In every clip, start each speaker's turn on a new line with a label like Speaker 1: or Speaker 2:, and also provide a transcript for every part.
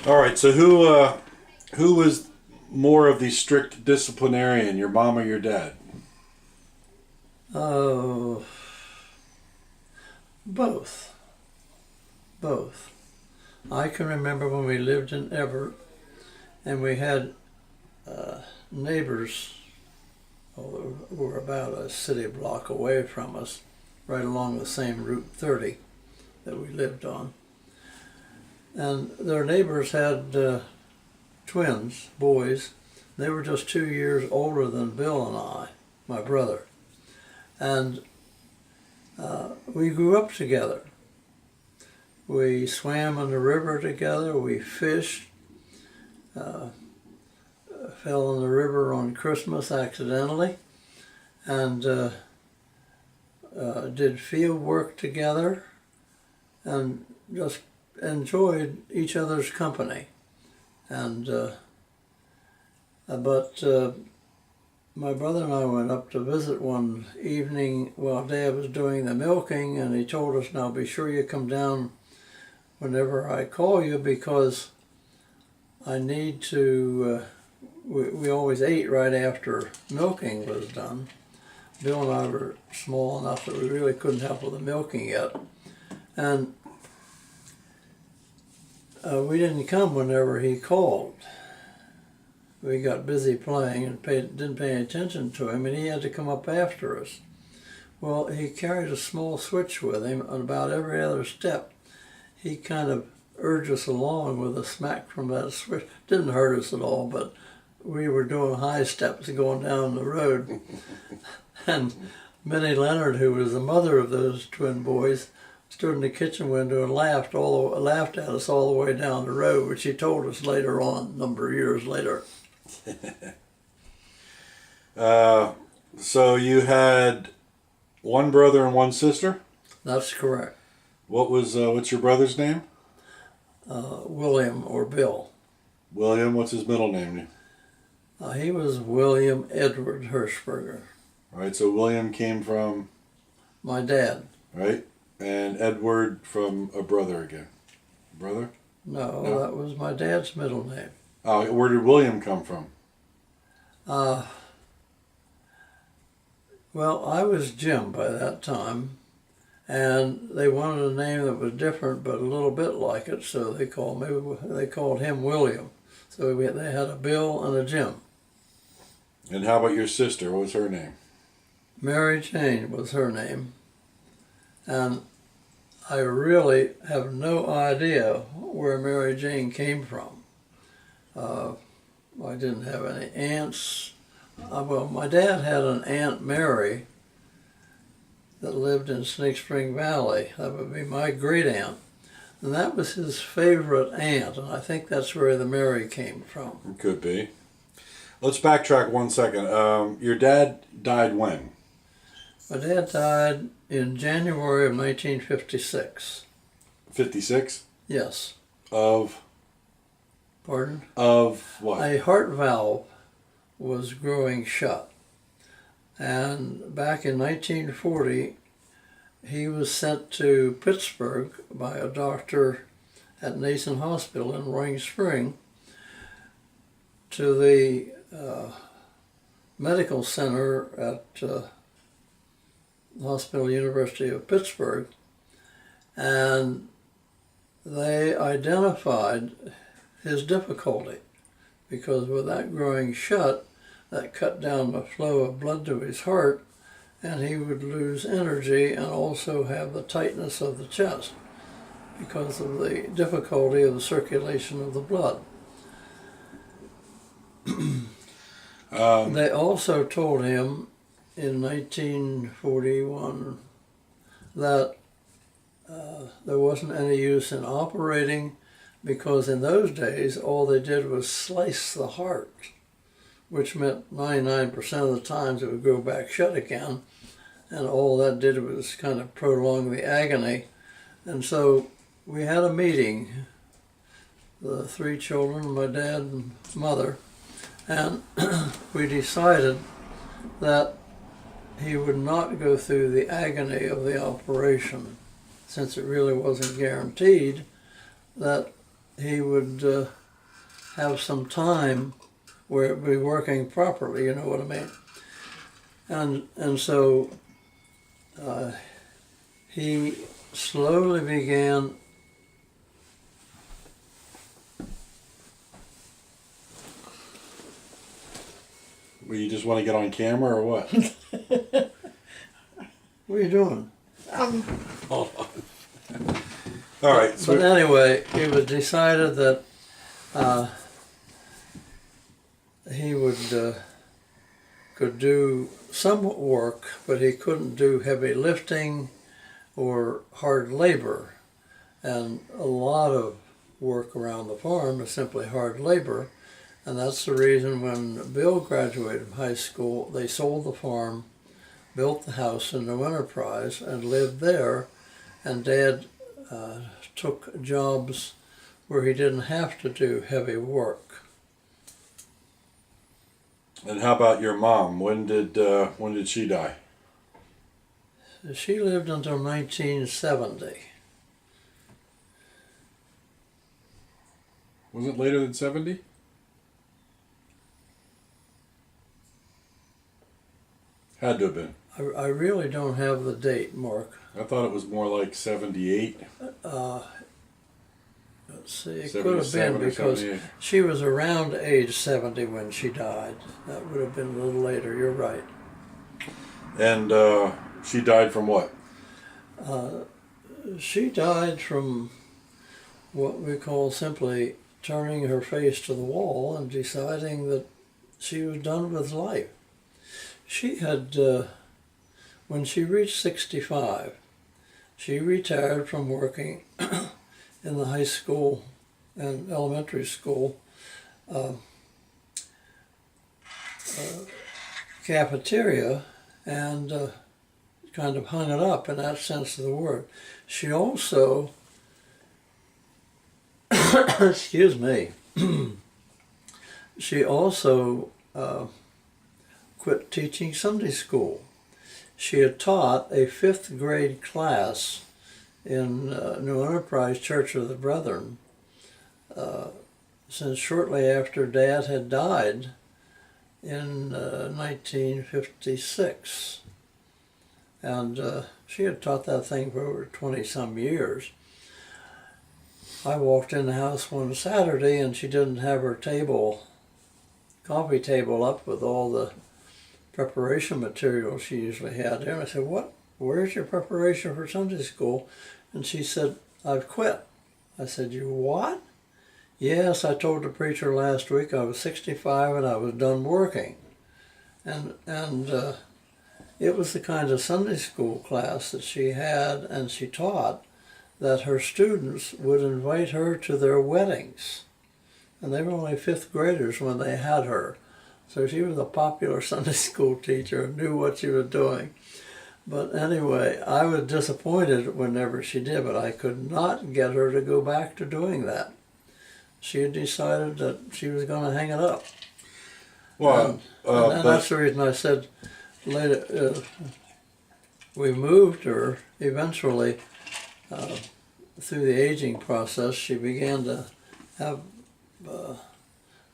Speaker 1: All right. So who was more of the strict disciplinarian, your mom or your dad?
Speaker 2: Oh, both. Both. I can remember when we lived in Everett and we had neighbors who were about a city block away from us, right along the same Route 30 that we lived on. And their neighbors had twins, boys. They were just 2 years older than Bill and I, my brother. And we grew up together. We swam in the river together, we fished, fell in the river on Christmas accidentally, and did field work together, and just enjoyed each other's company. And but my brother and I went up to visit one evening while Dad was doing the milking, and he told us, "Now be sure you come down whenever I call you, because I need to." We always ate right after milking was done. Bill and I were small enough that we really couldn't help with the milking yet, and we didn't come whenever he called. We got busy playing and didn't pay any attention to him, and he had to come up after us. Well, he carried a small switch with him, and about every other step, he kind of urged us along with a smack from that switch. Didn't hurt us at all, but we were doing high steps going down the road. And Minnie Leonard, who was the mother of those twin boys, stood in the kitchen window and laughed at us all the way down the road, which he told us later on, a number of years later.
Speaker 1: So you had one brother and one sister?
Speaker 2: That's correct.
Speaker 1: What's your brother's name?
Speaker 2: William, or Bill.
Speaker 1: William. What's his middle name?
Speaker 2: He was William Edward Hershberger.
Speaker 1: All right. So William came from
Speaker 2: My dad.
Speaker 1: right, and Edward from a brother again. Brother?
Speaker 2: No, that was my dad's middle name.
Speaker 1: Oh, where did William come from?
Speaker 2: Well, I was Jim by that time, and they wanted a name that was different but a little bit like it, so they called him William. So they had a Bill and a Jim.
Speaker 1: And how about your sister? What was her name?
Speaker 2: Mary Jane was her name, and I really have no idea where Mary Jane came from. I didn't have any aunts. Well, my dad had an Aunt Mary that lived in Snake Spring Valley. That would be my great aunt. And that was his favorite aunt, and I think that's where the Mary came from.
Speaker 1: It could be. Let's backtrack 1 second. Your dad died when?
Speaker 2: My dad died in January of 1956.
Speaker 1: 56?
Speaker 2: Yes.
Speaker 1: Of?
Speaker 2: Pardon?
Speaker 1: Of what?
Speaker 2: A heart valve was growing shut. And back in 1940, he was sent to Pittsburgh by a doctor at Nason Hospital in Roaring Spring to the medical center at Hospital University of Pittsburgh, and they identified his difficulty, because with that growing shut, that cut down the flow of blood to his heart, and he would lose energy and also have the tightness of the chest because of the difficulty of the circulation of the blood. They also told him in 1941 that there wasn't any use in operating, because in those days all they did was slice the heart, which meant 99% of the times it would go back shut again, and all that did was kind of prolong the agony. And so we had a meeting, the three children, my dad and mother, and we decided that he would not go through the agony of the operation, since it really wasn't guaranteed, that he would have some time where it would be working properly, you know what I mean? And so he slowly began
Speaker 1: Well, you just want to get on camera or what?
Speaker 2: what are you doing?
Speaker 1: Hold on. All right. So
Speaker 2: But anyway, it was decided that he would could do some work, but he couldn't do heavy lifting or hard labor. And a lot of work around the farm is simply hard labor. And that's the reason when Bill graduated from high school, they sold the farm, built the house in New Enterprise, and lived there. And Dad took jobs where he didn't have to do heavy work.
Speaker 1: and how about your mom? When did she die?
Speaker 2: She lived until 1970.
Speaker 1: Was it later than 70? Had to have been.
Speaker 2: I really don't have the date, Mark.
Speaker 1: I thought it was more like 78.
Speaker 2: Let's see, it could have been
Speaker 1: 77 or
Speaker 2: because
Speaker 1: 78.
Speaker 2: she was around age 70 when she died. That would have been a little later, you're right.
Speaker 1: And she died from what?
Speaker 2: She died from what we call simply turning her face to the wall and deciding that she was done with life. She had, when she reached 65, she retired from working in the high school and elementary school cafeteria and kind of hung it up in that sense of the word. She also, excuse me, she also quit teaching Sunday school. She had taught a 5th grade class in New Enterprise Church of the Brethren since shortly after Dad had died in 1956. And she had taught that thing for over 20-some years. I walked in the house one Saturday and she didn't have her coffee table up with all the preparation material she usually had there. And I said, where's your preparation for Sunday school? And she said, I've quit. I said, you what? Yes, I told the preacher last week I was 65 and I was done working. And it was the kind of Sunday school class that she had and she taught that her students would invite her to their weddings. And they were only 5th graders when they had her. So she was a popular Sunday school teacher and knew what she was doing. But anyway, I was disappointed whenever she did, but I could not get her to go back to doing that. She had decided that she was going to hang it up.
Speaker 1: Well,
Speaker 2: and that's the reason I said later, we moved her eventually through the aging process. She began to have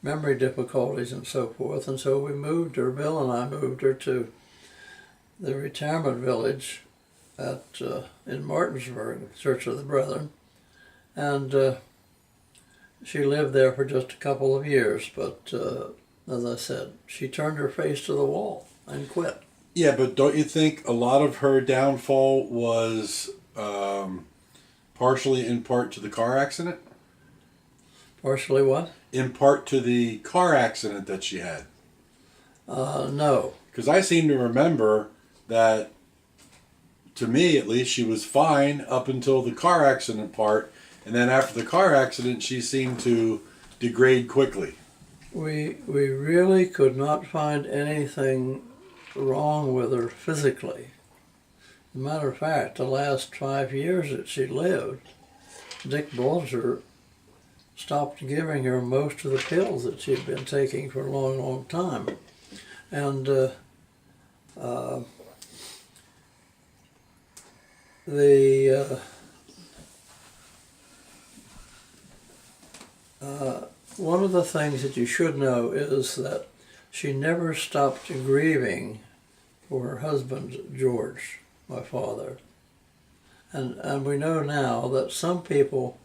Speaker 2: memory difficulties and so forth, and so we moved her, Bill and I moved her to the retirement village in Martinsburg, Church of the Brethren, and she lived there for just a couple of years, but as I said, she turned her face to the wall and quit.
Speaker 1: yeah, but don't you think a lot of her downfall was partially in part to the car accident?
Speaker 2: Partially what?
Speaker 1: In part to the car accident that she had.
Speaker 2: No.
Speaker 1: Because I seem to remember that, to me at least, she was fine up until the car accident part, and then after the car accident, she seemed to degrade quickly.
Speaker 2: We really could not find anything wrong with her physically. As a matter of fact, the last 5 years that she lived, Dick Bulger stopped giving her most of the pills that she'd been taking for a long, long time. And One of the things that you should know is that she never stopped grieving for her husband, George, my father. And we know now that some people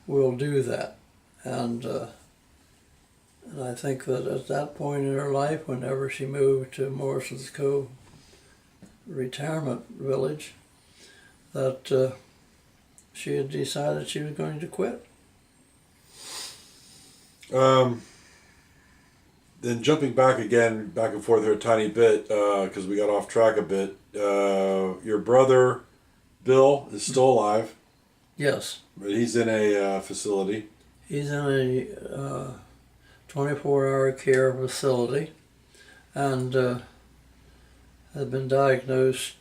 Speaker 2: will do that. And I think that at that point in her life, whenever she moved to Morrison's Cove retirement village, that she had decided she was going to quit.
Speaker 1: Then jumping back again, back and forth here a tiny bit, because we got off track a bit. Your brother, Bill, is still alive.
Speaker 2: Yes.
Speaker 1: But he's in a facility.
Speaker 2: He's in a 24-hour care facility and had been diagnosed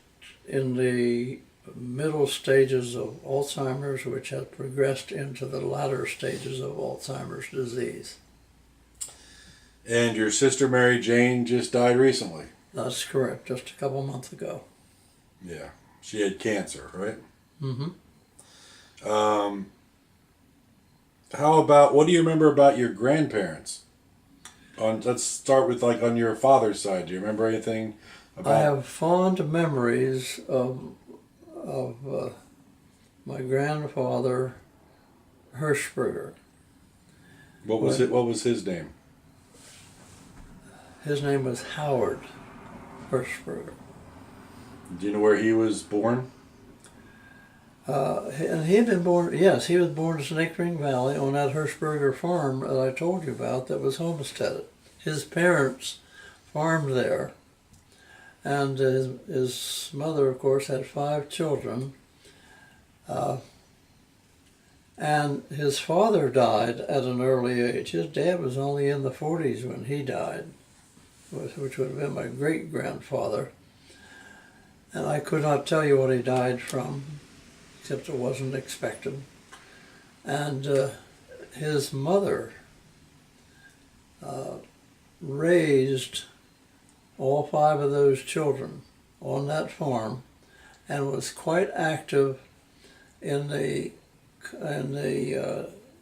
Speaker 2: in the middle stages of Alzheimer's, which had progressed into the latter stages of Alzheimer's disease.
Speaker 1: And your sister Mary Jane just died recently.
Speaker 2: That's correct, just a couple months ago.
Speaker 1: Yeah, she had cancer, right?
Speaker 2: Mm-hmm.
Speaker 1: How about, what do you remember about your grandparents? Let's start with on your father's side. Do you remember anything about?
Speaker 2: I have fond memories of my grandfather, Hershberger.
Speaker 1: What was it? What was his name?
Speaker 2: His name was Howard Hershberger.
Speaker 1: Do you know where he was born?
Speaker 2: And he had been born, yes, he was born in Snake Spring Valley on that Hershberger farm that I told you about that was homesteaded. His parents farmed there, and his mother, of course, had 5 children. And his father died at an early age. His dad was only in the 40s when he died, which would have been my great-grandfather. And I could not tell you what he died from, except it wasn't expected. And his mother raised all 5 of those children on that farm and was quite active in the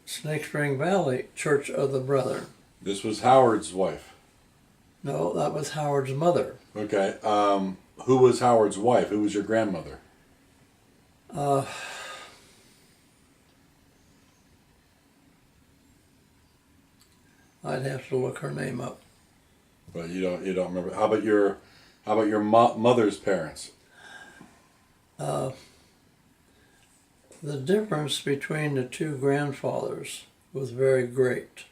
Speaker 2: Snake Spring Valley Church of the Brethren.
Speaker 1: This was Howard's wife.
Speaker 2: No, that was Howard's mother.
Speaker 1: Okay. Who was Howard's wife? Who was your grandmother?
Speaker 2: I'd have to look her name up.
Speaker 1: But you don't remember. How about your mother's parents?
Speaker 2: The difference between the 2 grandfathers was very great.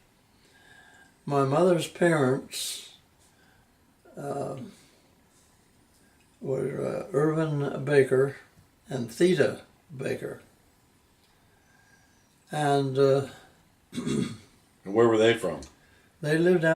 Speaker 2: My mother's parents were Irvin Baker and Theda Baker. And
Speaker 1: And where were they from?
Speaker 2: they lived out